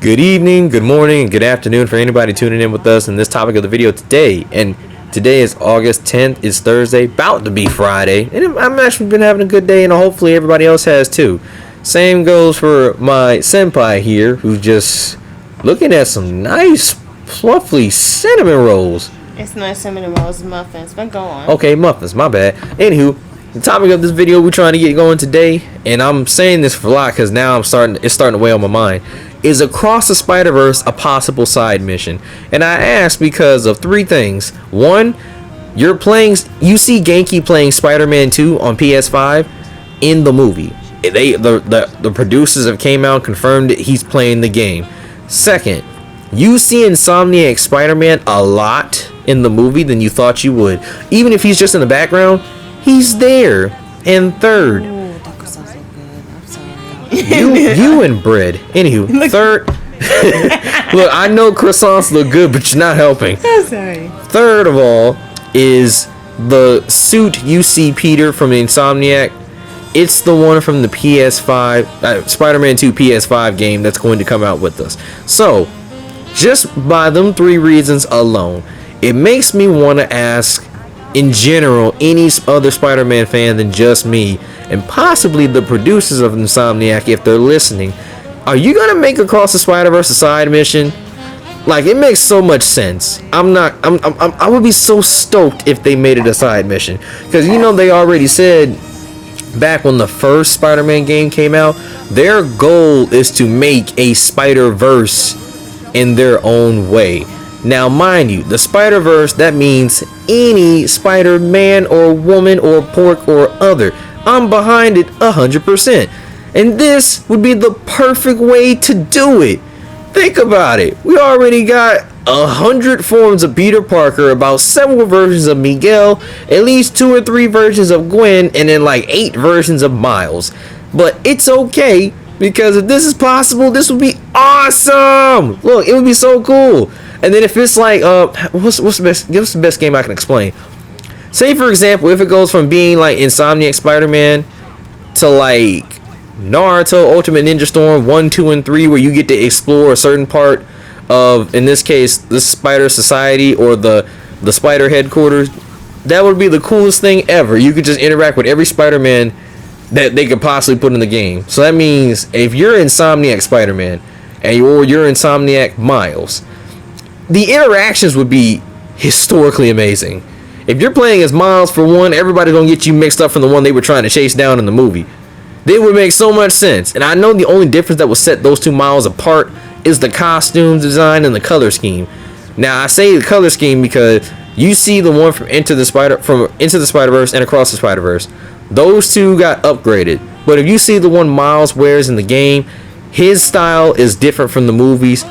Good evening, good morning, and good afternoon for anybody tuning in with us in this topic of the video today. And today is August 10th, it's Thursday, about to be Friday, and I've actually been having a good day, and hopefully everybody else has too. Same goes for my senpai here, who's just looking at some nice, fluffy cinnamon rolls. It's not cinnamon rolls, muffins, but go on. Okay, muffins, my bad. Anywho, the topic of this video we're trying to get going today, and I'm saying this for a lot because now it's starting to weigh on my mind, is Across the Spiderverse a possible side mission? And I ask because of three things. One, you see Genki playing Spider-Man 2 on PS5 in the movie. The producers have came out and confirmed that he's playing the game. Second, you see Insomniac Spider-Man a lot in the movie than you thought you would. Even if he's just in the background, he's there. And third, Ooh, that sounds so good. I'm sorry. you and bread. Anywho, third, look, I know croissants look good, but you're not helping. I'm sorry. Third of all is the suit you see Peter from the Insomniac. It's the one from the PS5, Spider-Man 2 PS5 game that's going to come out with us. So, just by them three reasons alone, it makes me want to ask, in general, any other Spider-Man fan than just me, and possibly the producers of Insomniac, if they're listening, are you gonna make Across the Spider-Verse a side mission? Like, it makes so much sense. I would be so stoked if they made it a side mission, because they already said back when the first Spider-Man game came out, their goal is to make a Spider-Verse in their own way. Now, mind you, the Spider-Verse, that means any Spider-Man or woman or pork or other. I'm behind it 100%. And this would be the perfect way to do it. Think about it. We already got 100 forms of Peter Parker, about several versions of Miguel, at least 2 or 3 versions of Gwen, and then like 8 versions of Miles. But it's okay, because if this is possible, this would be awesome. Look, it would be so cool. And then if it's like, what's the best? Give us the best game I can explain. Say for example, if it goes from being like Insomniac Spider-Man to like Naruto Ultimate Ninja Storm 1, 2, and 3, where you get to explore a certain part of, in this case, the Spider Society or the Spider Headquarters. That would be the coolest thing ever. You could just interact with every Spider-Man that they could possibly put in the game. So that means if you're Insomniac Spider-Man and you're Insomniac Miles, the interactions would be historically amazing. If you're playing as Miles, for one, everybody's gonna get you mixed up from the one they were trying to chase down in the movie. They would make so much sense. And I know the only difference that will set those two Miles apart is the costume design and the color scheme. Now, I say the color scheme because you see the one from Into the Spider-Verse and Across the Spider-Verse. Those two got upgraded. But if you see the one Miles wears in the game, his style is different from the movies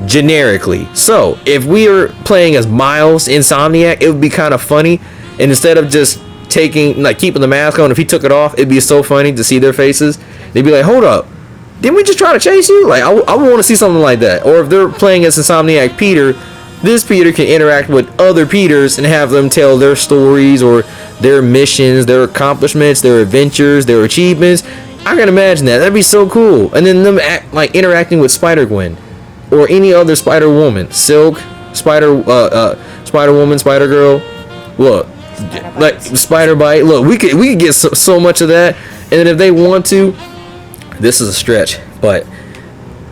generically. So if we are playing as Miles Insomniac, it would be kind of funny, and instead of just keeping the mask on, if he took it off, it'd be so funny to see their faces. They'd be like, hold up, didn't we just try to chase you? Like, I want to see something like that. Or if they're playing as Insomniac Peter, this Peter can interact with other Peters and have them tell their stories or their missions, their accomplishments, their adventures, their achievements. I can imagine that'd be so cool. And then them interacting with Spider-Gwen or any other Spider-Woman, Silk, Spider-Woman, Spider-Girl. Look, like Spider-Bite. Look, we could get so much of that. And then if they want to, this is a stretch, but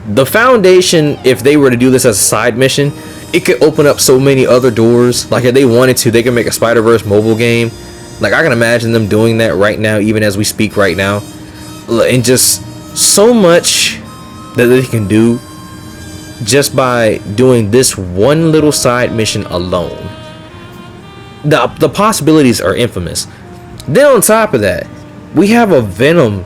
the Foundation, if they were to do this as a side mission, it could open up so many other doors. Like, if they wanted to, they could make a Spider-Verse mobile game. Like, I can imagine them doing that right now, even as we speak right now. And just so much that they can do just by doing this one little side mission alone. The possibilities are infamous. Then on top of that, we have a Venom,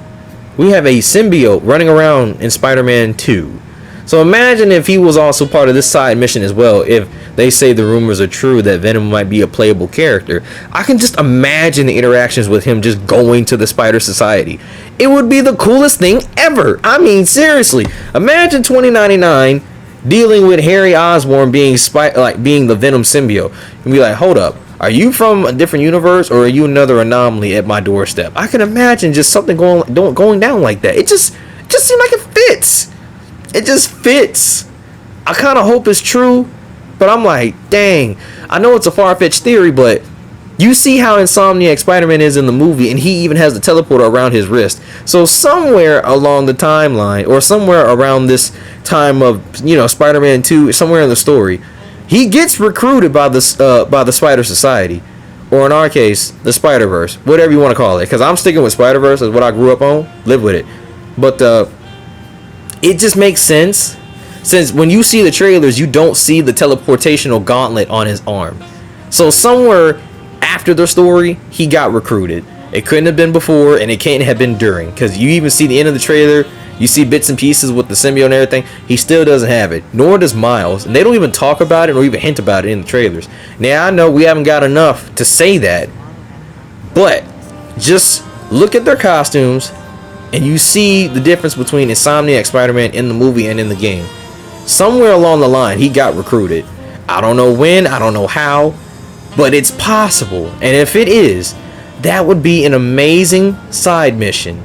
we have a symbiote running around in Spider-Man 2. So imagine if he was also part of this side mission as well. If they say the rumors are true that Venom might be a playable character, I can just imagine the interactions with him just going to the Spider Society. It would be the coolest thing ever. I mean, seriously, imagine 2099 dealing with Harry Osborn being the Venom symbiote and be like, hold up, are you from a different universe or are you another anomaly at my doorstep? I can imagine just something going down like that. It just seems like it fits. It just fits. I kind of hope it's true, but I'm like, dang. I know it's a far-fetched theory, but you see how Insomniac Spider-Man is in the movie, and he even has the teleporter around his wrist. So somewhere along the timeline, or somewhere around this time of, Spider-Man 2, somewhere in the story, he gets recruited by the Spider Society, or in our case, the Spiderverse, whatever you want to call it. Because I'm sticking with Spiderverse as what I grew up on. Live with it. But it just makes sense, since when you see the trailers, you don't see the teleportational gauntlet on his arm. So somewhere after the story, he got recruited. It couldn't have been before, and it can't have been during, because you even see the end of the trailer, you see bits and pieces with the symbiote and everything. He still doesn't have it, nor does Miles, and they don't even talk about it or even hint about it in the trailers. Now I know we haven't got enough to say that, but just look at their costumes and you see the difference between Insomniac Spider-Man in the movie and in the game. Somewhere along the line, he got recruited. I don't know when, I don't know how, but it's possible. And if it is, that would be an amazing side mission.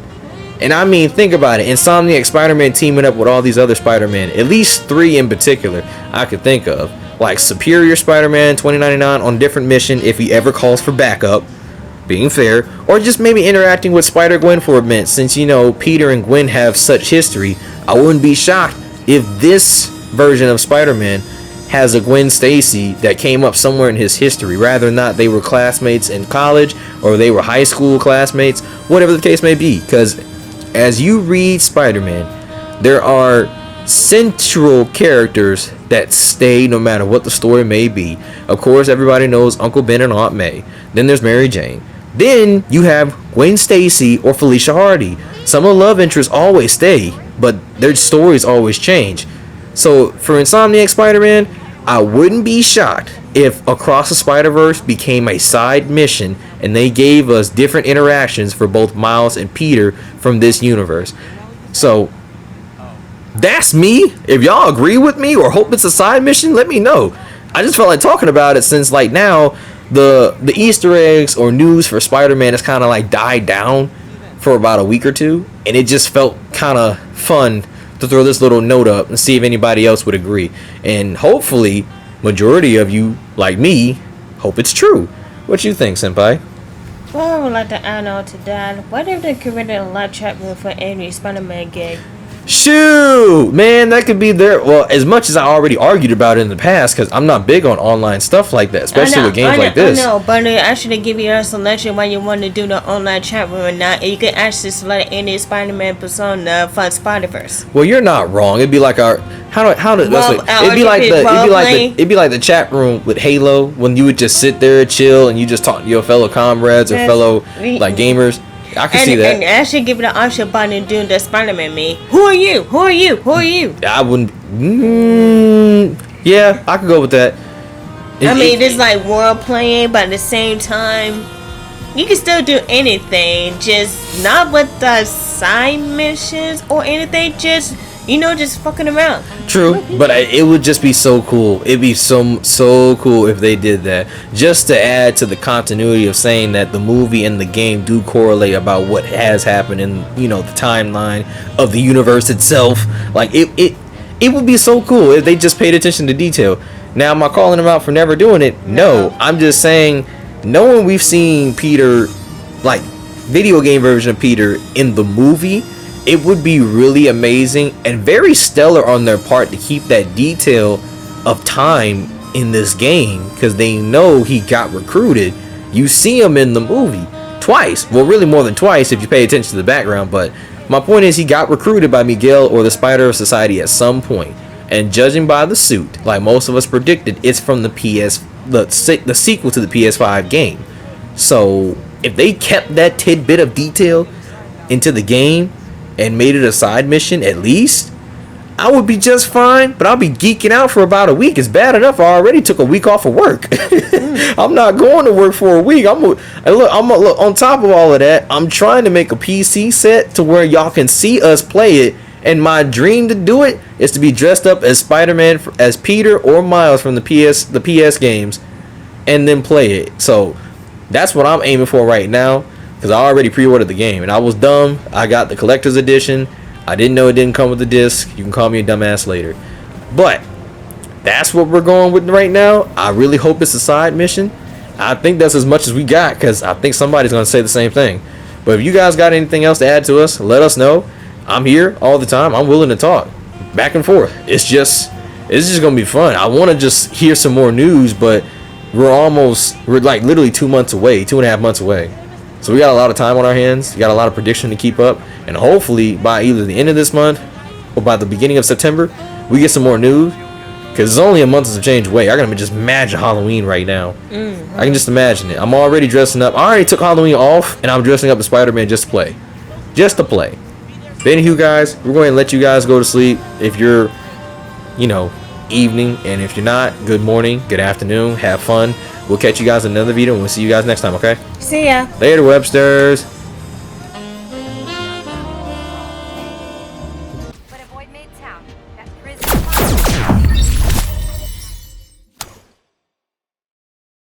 And I mean, think about it. Insomniac Spider-Man teaming up with all these other Spider-Man. At least 3 in particular I could think of. Like Superior Spider-Man 2099 on different mission if he ever calls for backup. Being fair. Or just maybe interacting with Spider-Gwen for a minute. Since, Peter and Gwen have such history. I wouldn't be shocked if this version of Spider-Man has a Gwen Stacy that came up somewhere in his history. Rather than not they were classmates in college, or they were high school classmates. Whatever the case may be. Because as you read Spider-Man, there are central characters that stay no matter what the story may be. Of course, everybody knows Uncle Ben and Aunt May. Then there's Mary Jane. Then you have Gwen Stacy or Felicia Hardy. Some of the love interests always stay, but their stories always change. So for Insomniac Spider-Man, I wouldn't be shocked if Across the Spider-Verse became a side mission and they gave us different interactions for both Miles and Peter from this universe. So that's me. If y'all agree with me or hope it's a side mission, let me know. I just felt like talking about it since like now the Easter eggs or news for Spider-Man has kind of like died down for about a week or two, and it just felt kind of fun to throw this little note up and see if anybody else would agree. And hopefully majority of you, like me, hope it's true. What you think, Senpai? Well, I would like to add on to that. What if they created a live chat room for every Spider-Man game? Shoot, man, that could be there. Well, as much as I already argued about it in the past, because I'm not big on online stuff like that, especially with games like this. I know, but they actually give you a selection when you want to do the online chat room or not, and you can actually select any Spider-Man persona from Spiderverse. Well, you're not wrong. It'd be like our it'd be like the chat room with Halo, when you would just sit there and chill and you just talk to your fellow comrades or fellow like gamers. I can see that. And actually give it an option button doing the Spider-Man me. Who are you? Who are you? Who are you? I wouldn't. Yeah, I could go with that. It's like role playing, but at the same time, you can still do anything. Just not with the side missions or anything. Just fucking around. True, but it would just be so cool. It'd be so cool if they did that, just to add to the continuity of saying that the movie and the game do correlate about what has happened in the timeline of the universe itself. Like it would be so cool if they just paid attention to detail. Now, am I calling them out for never doing it? No, I'm just saying, knowing we've seen Peter, like video game version of Peter in the movie, it would be really amazing and very stellar on their part to keep that detail of time in this game, because they know he got recruited. You see him in the movie twice. Well, really more than twice if you pay attention to the background, but my point is he got recruited by Miguel or the Spider Society at some point. And judging by the suit, like most of us predicted, it's from the sequel to the PS5 game. So if they kept that tidbit of detail into the game and made it a side mission, at least I would be just fine. But I'll be geeking out for about a week. It's bad enough I already took a week off of work. I'm not going to work for a week. Look, on top of all of that, I'm trying to make a PC set to where y'all can see us play it. And my dream to do it is to be dressed up as Spider-Man, as Peter or Miles from the PS games, and then play it. So that's what I'm aiming for right now, because I already pre-ordered the game and I was dumb. I got the collector's edition. I didn't know it didn't come with the disc. You can call me a dumbass later. But that's what we're going with right now. I really hope it's a side mission. I think that's as much as we got, because I think somebody's going to say the same thing. But if you guys got anything else to add to us, let us know. I'm here all the time. I'm willing to talk back and forth. It's just going to be fun. I want to just hear some more news, but we're like literally 2 months away, 2.5 months away. So we got a lot of time on our hands. We got a lot of prediction to keep up. And hopefully by either the end of this month or by the beginning of September, we get some more news. Because it's only a month of change away. I can just imagine Halloween right now. I can just imagine it. I'm already dressing up. I already took Halloween off, and I'm dressing up as Spider-Man just to play. Just to play. But anywho, guys, we're going to let you guys go to sleep. If you're, evening. And if you're not, good morning, good afternoon. Have fun. We'll catch you guys in another video, and we'll see you guys next time, okay? See ya. Later, Websters.